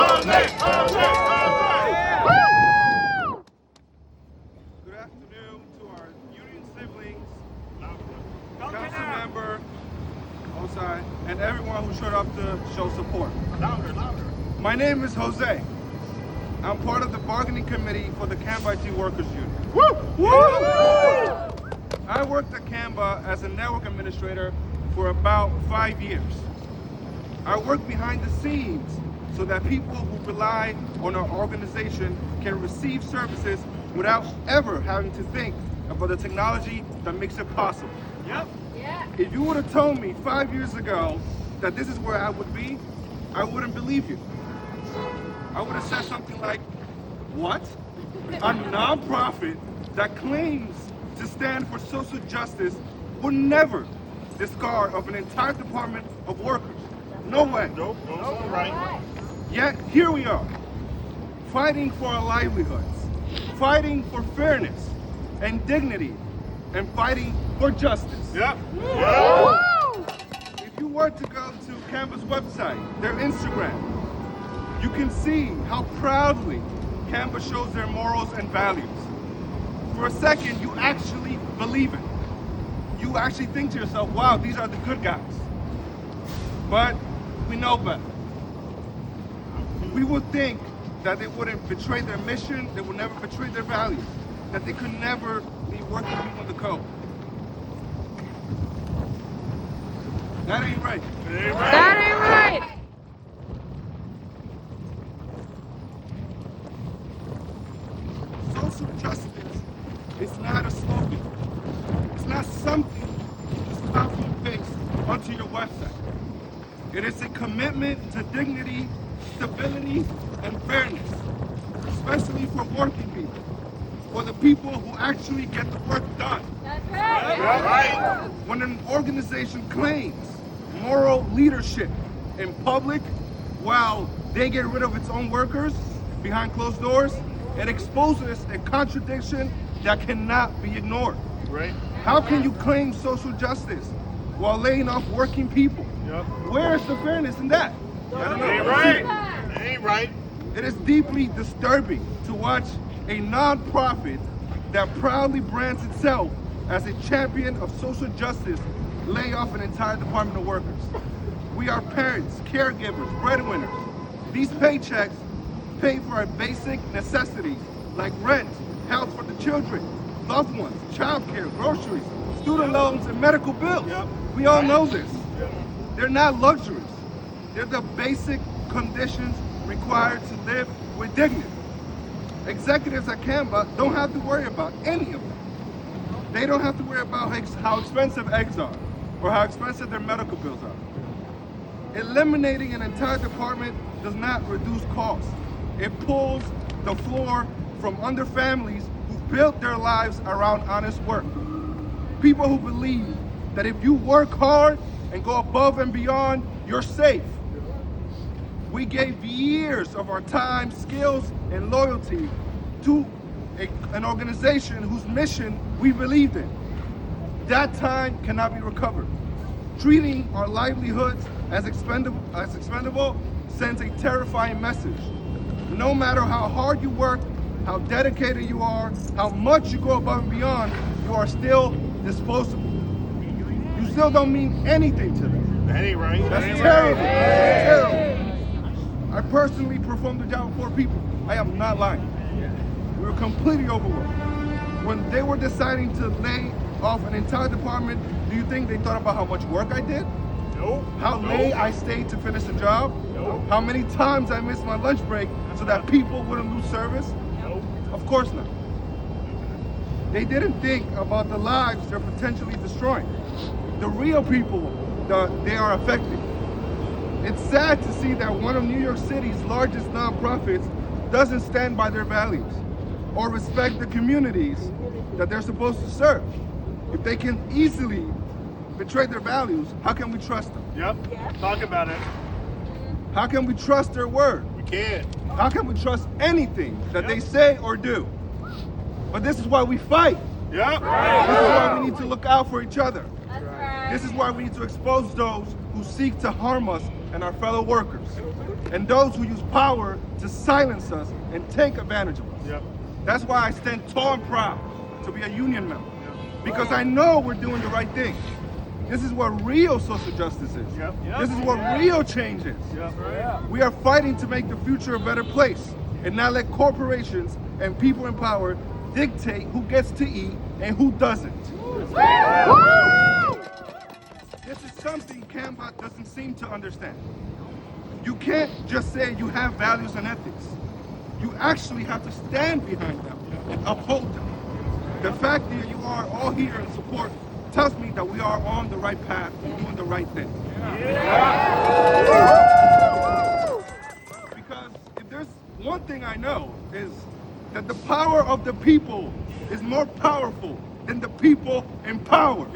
Good afternoon to our union siblings, council member, outside, and everyone who showed up to show support. My name is Jose. I'm part of the bargaining committee for the CAMBA I.T workers union. I worked at CAMBA as a network administrator for about 5 years. I work behind the scenes so that people who rely on our organization can receive services without ever having to think about the technology that makes it possible. Yep. Yeah. If you would have told me 5 years ago that this is where I would be, I wouldn't believe you. I would have said something like, what? A nonprofit that claims to stand for social justice would never discard of an entire department of workers. No way. Nope. Right. Yet here we are, fighting for our livelihoods, fighting for fairness and dignity, and fighting for justice. Yep. If you were to go to CAMBA's website, their Instagram, you can see how proudly CAMBA shows their morals and values. For a second, you actually believe it. You actually think to yourself, wow, these are the good guys. But we know better. We would think that they wouldn't betray their mission, they would never betray their values, that they could never be working people in the code. That ain't right. That ain't right. Social justice is not a slogan. It's not something you just copy and paste onto your website. It is a commitment to dignity, stability, and fairness, especially for working people, for the people who actually get the work done. That's right. Right. When an organization claims moral leadership in public while they get rid of its own workers behind closed doors, it exposes a contradiction that cannot be ignored. Right. How can you claim social justice while laying off working people? Yep. Where is the fairness in that? I don't know. Ain't right. Ain't right. It is deeply disturbing to watch a non-profit that proudly brands itself as a champion of social justice lay off an entire department of workers. We are parents, caregivers, breadwinners. These paychecks pay for our basic necessities like rent, health for the children, loved ones, childcare, groceries, student loans, and medical bills. Yep. We all know this. They're not luxuries. They're the basic conditions required to live with dignity. Executives at CAMBA don't have to worry about any of them. They don't have to worry about how expensive eggs are or how expensive their medical bills are. Eliminating an entire department does not reduce costs. It pulls the floor from under families who built their lives around honest work. People who believe that if you work hard and go above and beyond, you're safe. We gave years of our time, skills, and loyalty to an organization whose mission we believed in. That time cannot be recovered. Treating our livelihoods as expendable sends a terrifying message. No matter how hard you work, how dedicated you are, how much you go above and beyond, you are still disposable. You still don't mean anything to them. That ain't right. That's terrible. That's terrible. I personally performed the job of 4 people. I am not lying. We were completely overworked. When they were deciding to lay off an entire department, do you think they thought about how much work I did? Nope. How late I stayed to finish the job? Nope. How many times I missed my lunch break so that people wouldn't lose service? Nope. Of course not. They didn't think about the lives they're potentially destroying. The real people that they are affecting. It's sad to see that one of New York City's largest nonprofits doesn't stand by their values or respect the communities that they're supposed to serve. If they can easily betray their values, how can we trust them? Yep. Talk about it. How can we trust their word? We can't. How can we trust anything that they say or do? But this is why we fight. Yep. This is why we need to look out for each other. That's right. This is why we need to expose those who seek to harm us and our fellow workers. and those who use power to silence us and take advantage of us. Yep. That's why I stand tall and proud to be a union member, because I know we're doing the right thing. This is what real social justice is. Yep. This is what real change is. Yep. We are fighting to make the future a better place and not let corporations and people in power dictate who gets to eat and who doesn't. This is something CAMBA doesn't seem to understand. You can't just say you have values and ethics. You actually have to stand behind them and uphold them. The fact that you are all here in support tells me that we are on the right path and doing the right thing. Because if there's one thing I know is that the power of the people is more powerful than the people in power.